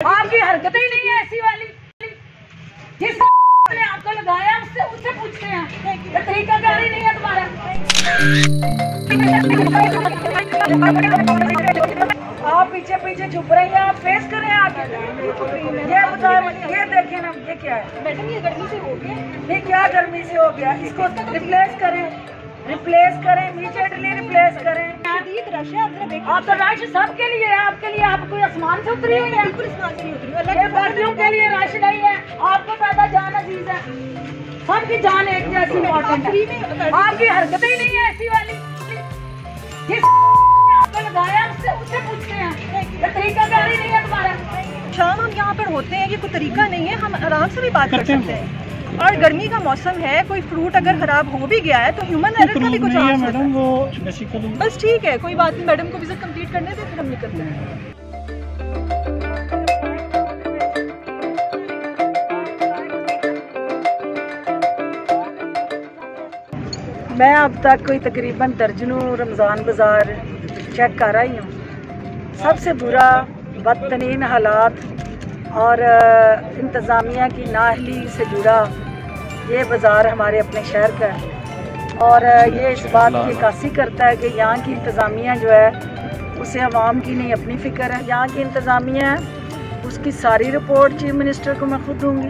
आपकी हरकतें ही नहीं है ऐसी वाली। जिसने आपको लगाया उससे पूछते हैं, ये तरीकाकारी नहीं है तुम्हारा। आप पीछे पीछे छुप रही हैं, आप फेस करें। आप ये बताएं, ये देखें ना, ये क्या है मैडम? ये गर्मी से हो गया। नहीं, क्या गर्मी से हो गया? इसको रिप्लेस करें, इमीडिएटली रिप्लेस करें। आप तो रश सबके लिए है, आपके लिए। आप कोई आसमान से उतरी हुई है? बिल्कुल आसमान से नहीं उतरी हुई। ये बाकियों के लिए रश नहीं है, आपको ज्यादा जान अजीज है। सबकी जान एक जैसी इम्पोर्टेंट है। आपकी हरकतें ही नहीं है ऐसी वाली। जिसने आपको लगाया उससे पूछते हैं, ये तरीकाकारी नहीं है तुम्हारा। शाम हम यहाँ पर होते हैं, ये कोई तरीका नहीं है, हम आराम से भी बात कर सकते हैं। और गर्मी का मौसम है, कोई फ्रूट अगर खराब हो भी गया है तो ह्यूमन एरर का भी कुछ आंसर है मैडम। वो बस ठीक है, कोई बात नहीं, मैडम को विजिट कंप्लीट करने से फिर हम निकलते हैं। मैं अब तक कोई तकरीबन दर्जनों रमज़ान बाज़ार चेक कर रही हूँ। सबसे बुरा बदतरीन हालात और इंतज़ामिया की नाअहली से जुड़ा ये बाज़ार हमारे अपने शहर का है। और ये इस बात की अक्कासी करता है कि यहाँ की इंतज़ामिया जो है उसे अवाम की नहीं अपनी फ़िक्र है। यहाँ की इंतज़ामिया है, उसकी सारी रिपोर्ट चीफ मिनिस्टर को मैं खुद दूँगी।